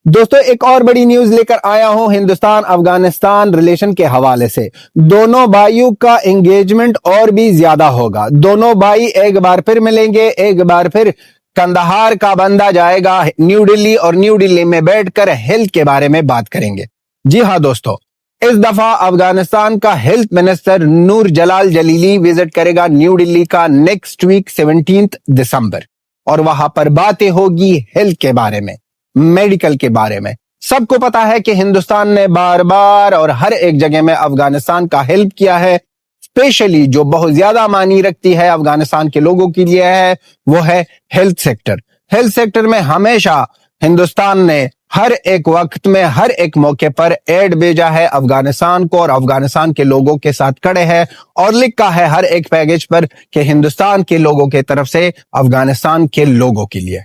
दोस्तों एक और बड़ी न्यूज लेकर आया हूं हिंदुस्तान अफगानिस्तान रिलेशन के हवाले से। दोनों भाइयों का एंगेजमेंट और भी ज्यादा होगा। दोनों भाई एक बार फिर मिलेंगे, एक बार फिर कंधार का बंदा जाएगा न्यू दिल्ली और न्यू दिल्ली में बैठकर हेल्थ के बारे में बात करेंगे। जी हां दोस्तों, इस दफा अफगानिस्तान का हेल्थ मिनिस्टर नूर जलाल जलीली विजिट करेगा न्यू दिल्ली का नेक्स्ट वीक 17 दिसंबर और वहां पर बातें होगी हेल्थ के बारे में, मेडिकल के बारे में। सबको पता है कि हिंदुस्तान ने बार बार और हर एक जगह में अफगानिस्तान का हेल्प किया है। स्पेशली जो बहुत ज्यादा मानी रखती है अफगानिस्तान के लोगों के लिए है वो है हेल्थ सेक्टर। हेल्थ सेक्टर में हमेशा हिंदुस्तान ने हर एक वक्त में हर एक मौके पर एड भेजा है अफगानिस्तान को और अफगानिस्तान के लोगों के साथ खड़े हैं और लिखा है हर एक पैकेज पर कि हिंदुस्तान के लोगों के तरफ से अफगानिस्तान के लोगों के लिए।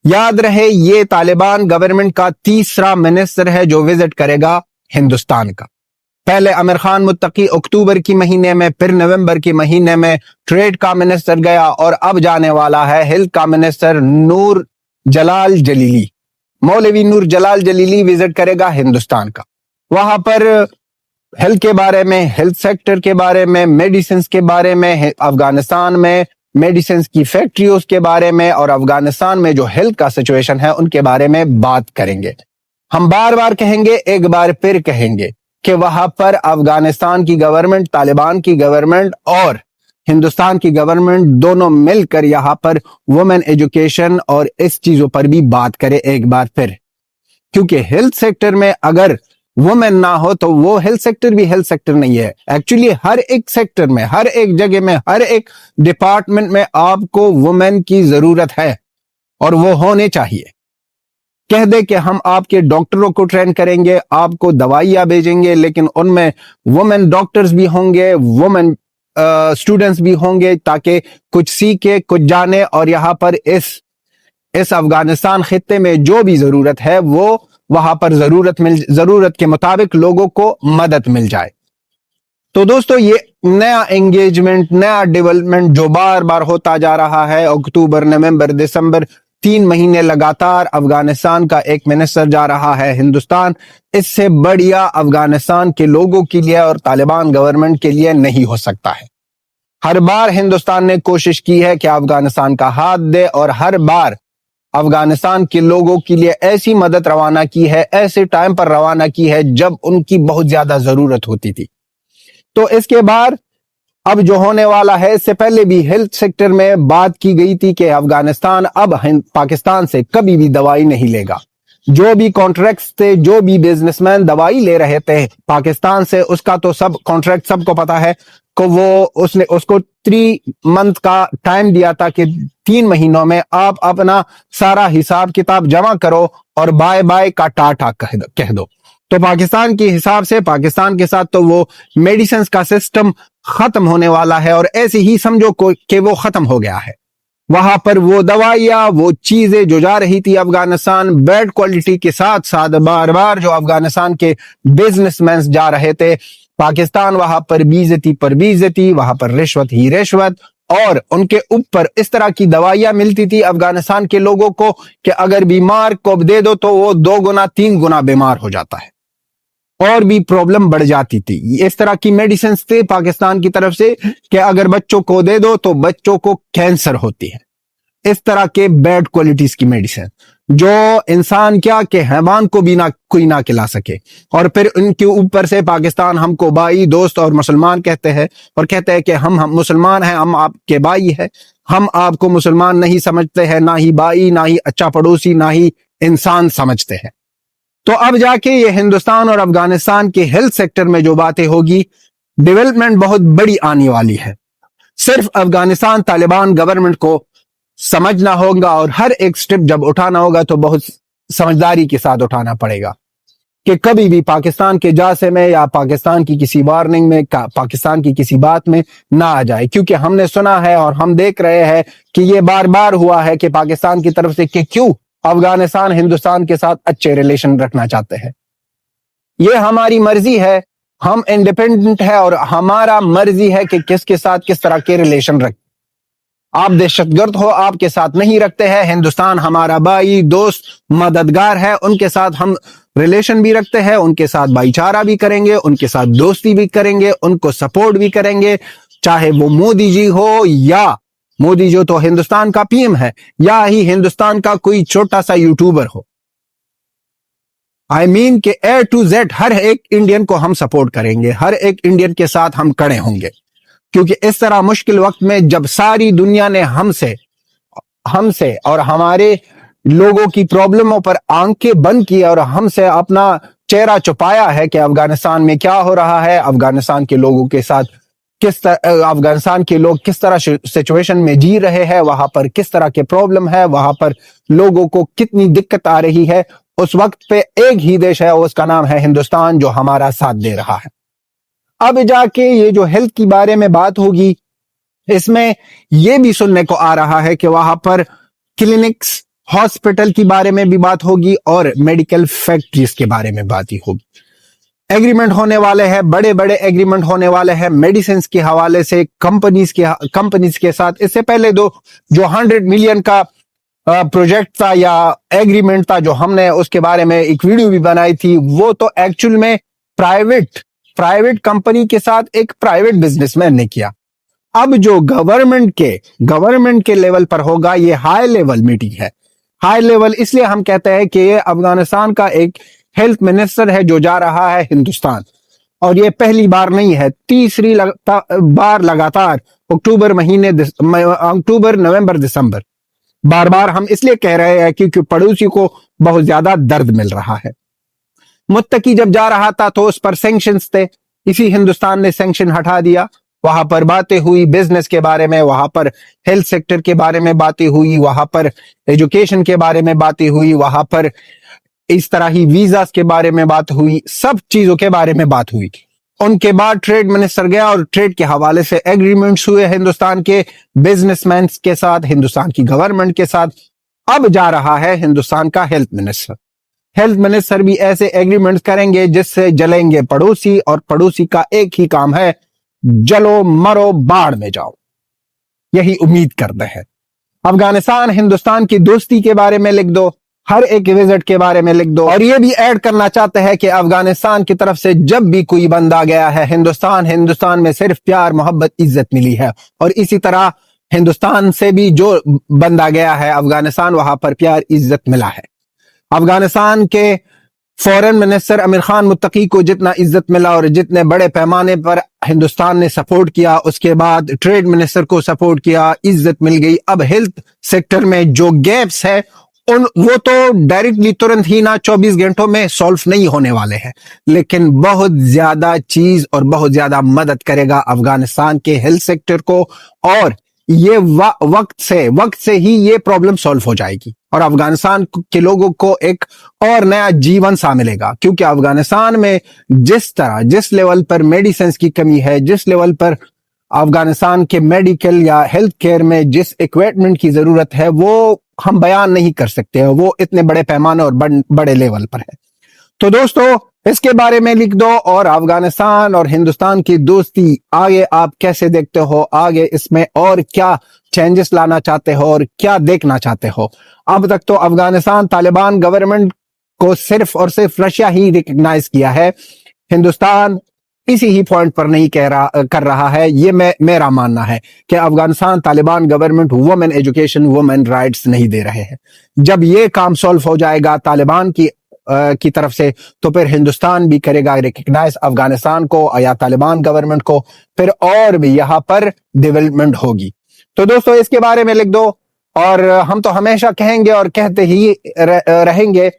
याद रहे ये तालिबान गवर्नमेंट का तीसरा मिनिस्टर है जो विजिट करेगा हिंदुस्तान का। पहले आमिर खान मुत्तकी अक्टूबर की महीने में, फिर नवंबर के महीने में ट्रेड का मिनिस्टर गया और अब जाने वाला है हेल्थ का मिनिस्टर नूर जलाल जलीली। मौलवी नूर जलाल जलीली विजिट करेगा हिंदुस्तान का। वहां पर हेल्थ के बारे में, हेल्थ सेक्टर के बारे में, मेडिसिन के बारे में, अफगानिस्तान में मेडिसिन की फैक्ट्रियों के बारे में और अफगानिस्तान में जो हेल्थ का सिचुएशन है उनके बारे में बात करेंगे। हम बार बार कहेंगे, एक बार फिर कहेंगे कि वहां पर अफगानिस्तान की गवर्नमेंट, तालिबान की गवर्नमेंट और हिंदुस्तान की गवर्नमेंट दोनों मिलकर यहाँ पर वुमेन एजुकेशन और इस चीजों पर भी बात करें एक बार फिर। क्योंकि हेल्थ सेक्टर में अगर वुमेन ना हो तो वो हेल्थ सेक्टर भी हेल्थ सेक्टर नहीं है। एक्चुअली हर एक सेक्टर में, हर एक जगह में, हर एक डिपार्टमेंट में आपको वुमेन की जरूरत है और वो होने चाहिए। कह दे कि हम आपके डॉक्टरों को ट्रेन करेंगे, आपको दवाइयां भेजेंगे, लेकिन उनमें वुमेन डॉक्टर्स भी होंगे, वुमेन स्टूडेंट्स भी होंगे ताकि कुछ सीखे, कुछ जाने और यहाँ पर इस अफगानिस्तान खित्ते में जो भी जरूरत है वो वहां पर जरूरत के मुताबिक लोगों को मदद मिल जाए। तो दोस्तों ये नया एंगेजमेंट, नया डेवलपमेंट जो बार बार होता जा रहा है, अक्टूबर, नवंबर, दिसंबर, 3 महीने लगातार अफगानिस्तान का एक मिनिस्टर जा रहा है हिंदुस्तान, इससे बढ़िया अफगानिस्तान के लोगों के लिए और तालिबान गवर्नमेंट के लिए नहीं हो सकता है। हर बार हिंदुस्तान ने कोशिश की है कि अफगानिस्तान का हाथ दे और हर बार अफगानिस्तान के लोगों के लिए ऐसी मदद रवाना की है, ऐसे टाइम पर रवाना की है जब उनकी बहुत ज्यादा जरूरत होती थी। तो इसके बाद अब जो होने वाला है, इससे पहले भी हेल्थ सेक्टर में बात की गई थी कि अफगानिस्तान अब पाकिस्तान से कभी भी दवाई नहीं लेगा। जो भी कॉन्ट्रैक्ट्स थे, जो भी बिजनेसमैन दवाई ले रहे थे पाकिस्तान से, उसका तो सब कॉन्ट्रैक्ट सबको पता है कि उसने उसको 3 मंथ का टाइम दिया था कि 3 महीनों में आप अपना सारा हिसाब किताब जमा करो और बाय बाय का टाटा कह दो। तो पाकिस्तान के हिसाब से पाकिस्तान के साथ तो वो मेडिसिन का सिस्टम खत्म होने वाला है और ऐसे ही समझो कि वो खत्म हो गया है। वहां पर वो दवाइयां, वो चीजें जो जा रही थी अफगानिस्तान बैड क्वालिटी के साथ साथ बार बार जो अफगानिस्तान के बिजनेसमैन जा रहे थे पाकिस्तान, वहां पर बेइज्जती पर बेइज्जती, वहां पर रिश्वत ही रिश्वत और उनके ऊपर इस तरह की दवाइयां मिलती थी अफगानिस्तान के लोगों को कि अगर बीमार को दे दो तो वो 2 गुना 3 गुना बीमार हो जाता है और भी प्रॉब्लम बढ़ जाती थी। इस तरह की मेडिसिन थे पाकिस्तान की तरफ से कि अगर बच्चों को दे दो तो बच्चों को कैंसर होती है। इस तरह के बैड क्वालिटीज की मेडिसिन जो इंसान क्या कि हैवान को भी कोई ना खिला सके। और फिर उनके ऊपर से पाकिस्तान हमको भाई, दोस्त और मुसलमान कहते हैं और कहते हैं कि हम मुसलमान हैं, हम आपके भाई हैं। हम आपको मुसलमान नहीं समझते हैं, ना ही भाई, ना ही अच्छा पड़ोसी, ना ही इंसान समझते हैं। तो अब जाके ये हिंदुस्तान और अफगानिस्तान के हेल्थ सेक्टर में जो बातें होगी, डेवलपमेंट बहुत बड़ी आने वाली है। सिर्फ अफगानिस्तान तालिबान गवर्नमेंट को समझना होगा और हर एक स्टेप जब उठाना होगा तो बहुत समझदारी के साथ उठाना पड़ेगा कि कभी भी पाकिस्तान के जासे में या पाकिस्तान की किसी वार्निंग में, पाकिस्तान की किसी बात में ना आ जाए। क्योंकि हमने सुना है और हम देख रहे हैं कि ये बार बार हुआ है कि पाकिस्तान की तरफ से कि क्यों अफगानिस्तान हिंदुस्तान के साथ अच्छे रिलेशन रखना चाहते हैं। ये हमारी मर्जी है, हम इंडिपेंडेंट है और हमारा मर्जी है कि किसके साथ किस तरह के रिलेशन रखें। آپ دہشتگرد ہو، آپ کے ساتھ نہیں رکھتے ہیں. ہندوستان ہمارا بھائی، دوست، مددگار ہے. ان کے ساتھ ہم ریلیشن بھی رکھتے ہیں، ان کے ساتھ بھائی چارہ بھی کریں گے، ان کے ساتھ دوستی بھی کریں گے، ان کو سپورٹ بھی کریں گے. چاہے وہ مودی جی ہو، یا مودی جو تو ہندوستان کا پی ایم ہے، یا ہی ہندوستان کا کوئی چھوٹا سا یوٹیوبر ہو. کہ اے ٹو زیڈ ہر ایک انڈین کو ہم سپورٹ کریں گے، ہر ایک انڈین کے ساتھ ہم کھڑے ہوں گے. کیونکہ اس طرح مشکل وقت میں جب ساری دنیا نے ہم سے اور ہمارے لوگوں کی پرابلموں پر آنکھیں بند کی اور ہم سے اپنا چہرہ چھپایا ہے کہ افغانستان میں کیا ہو رہا ہے، افغانستان کے لوگوں کے ساتھ افغانستان کے لوگ کس طرح سچویشن میں جی رہے ہیں، وہاں پر کس طرح کے پرابلم ہے، وہاں پر لوگوں کو کتنی دقت آ رہی ہے، اس وقت پہ ایک ہی دیش ہے، اس کا نام ہے ہندوستان، جو ہمارا ساتھ دے رہا ہے. اب جا کے یہ جو ہیلتھ کی بارے میں بات ہوگی، اس میں یہ بھی سننے کو آ رہا ہے کہ وہاں پر کلینکس، ہاسپٹل کی بارے میں بھی بات ہوگی اور میڈیکل فیکٹریز کے بارے میں بات ہی ہوگی. ایگریمنٹ ہونے والے ہیں، بڑے بڑے ایگریمنٹ ہونے والے ہیں میڈیسنز کے حوالے سے، کمپنیز کے ساتھ. اس سے پہلے جو 100 ملین کا پروجیکٹ تھا یا ایگریمنٹ تھا، جو ہم نے اس کے بارے میں ایک ویڈیو بھی بنائی تھی، وہ تو ایکچول میں پرائیویٹ کمپنی کے ساتھ ایک پرائیویٹ بزنس مین نے کیا. اب جو گورنمنٹ کے لیول پر ہوگا، یہ ہائی لیول میٹنگ ہے. ہائی لیول اس لیے ہم کہتے ہیں کہ یہ افغانستان کا ایک ہیلتھ منسٹر ہے جو جا رہا ہے ہندوستان، اور یہ پہلی بار نہیں ہے، تیسری بار لگاتار اکتوبر، نومبر، دسمبر. بار بار ہم اس لیے کہہ رہے ہیں کیونکہ پڑوسی کو بہت زیادہ درد مل رہا ہے. متقی جب جا رہا تھا تو اس پر سینکشنز تھے، اسی ہندوستان نے سینکشن ہٹا دیا. وہاں پر باتیں ہوئی بزنس کے بارے میں، وہاں پر ہیلتھ سیکٹر کے بارے میں باتیں ہوئی، وہاں پر ایجوکیشن کے بارے میں باتیں ہوئی، وہاں پر اس طرح ہی ویزاز کے بارے میں بات ہوئی، سب چیزوں کے بارے میں بات ہوئی. ان کے بعد ٹریڈ منسٹر گیا اور ٹریڈ کے حوالے سے ایگریمنٹس ہوئے ہندوستان کے بزنس مینز کے ساتھ، ہندوستان کی گورنمنٹ کے ساتھ. اب جا رہا ہے ہندوستان کا ہیلتھ منسٹر بھی ایسے ایگریمنٹس کریں گے جس سے جلیں گے پڑوسی، اور پڑوسی کا ایک ہی کام ہے، جلو مرو باڑ میں جاؤ. یہی امید کرتے ہیں. افغانستان ہندوستان کی دوستی کے بارے میں لکھ دو، ہر ایک وزٹ کے بارے میں لکھ دو. اور یہ بھی ایڈ کرنا چاہتے ہیں کہ افغانستان کی طرف سے جب بھی کوئی بندہ گیا ہے ہندوستان میں صرف پیار، محبت، عزت ملی ہے. اور اسی طرح ہندوستان سے بھی جو بندہ گیا ہے افغانستان، وہاں پر پیار، عزت ملا ہے. افغانستان کے فورن منسٹر امیر خان متقی کو جتنا عزت ملا اور جتنے بڑے پیمانے پر ہندوستان نے سپورٹ کیا، اس کے بعد ٹریڈ منسٹر کو سپورٹ کیا، عزت مل گئی. اب ہیلتھ سیکٹر میں جو گیپس ہے وہ تو ڈائریکٹلی ترنت ہی نہ 24 گھنٹوں میں سولف نہیں ہونے والے ہیں، لیکن بہت زیادہ چیز اور بہت زیادہ مدد کرے گا افغانستان کے ہیلتھ سیکٹر کو. اور یہ وقت سے ہی یہ پرابلم سولف ہو جائے گی اور افغانستان کے لوگوں کو ایک اور نیا جیون سا ملے گا. کیونکہ افغانستان میں جس لیول پر میڈیسنز کی کمی ہے، جس لیول پر افغانستان کے میڈیکل یا ہیلتھ کیئر میں جس ایکوائپمنٹ کی ضرورت ہے، وہ ہم بیان نہیں کر سکتے، وہ اتنے بڑے پیمانے اور بڑے لیول پر ہے. تو دوستو، اس کے بارے میں لکھ دو. اور افغانستان اور ہندوستان کی دوستی آگے آپ کیسے دیکھتے ہو، آگے اس میں اور کیا چینجز لانا چاہتے ہو اور کیا دیکھنا چاہتے ہو. اب تک تو افغانستان طالبان گورنمنٹ کو صرف اور صرف رشیا ہی ریکگنائز کیا ہے، ہندوستان اسی ہی پوائنٹ پر نہیں کر رہا ہے. یہ میرا ماننا ہے کہ Afghanistan Taliban government women education, women rights نہیں دے رہے ہیں. جب یہ کام سولف ہو جائے گا طالبان کی طرف سے، تو پھر ہندوستان بھی کرے گا ریکگنائز افغانستان کو یا طالبان گورنمنٹ کو، پھر اور بھی یہاں پر ڈیولپمنٹ ہوگی. تو دوستو، اس کے بارے میں لکھ دو. اور ہم تو ہمیشہ کہیں گے اور کہتے ہی رہیں گے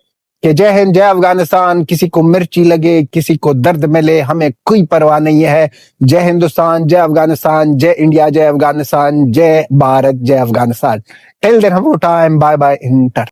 کہ جے ہند، جے افغانستان. کسی کو مرچی لگے، کسی کو درد ملے، ہمیں کوئی پرواہ نہیں ہے. جے ہندوستان، جے افغانستان، جے انڈیا، جے افغانستان، جے بھارت، جے افغانستان. ٹل دین ہم ٹائم، بائے بائے.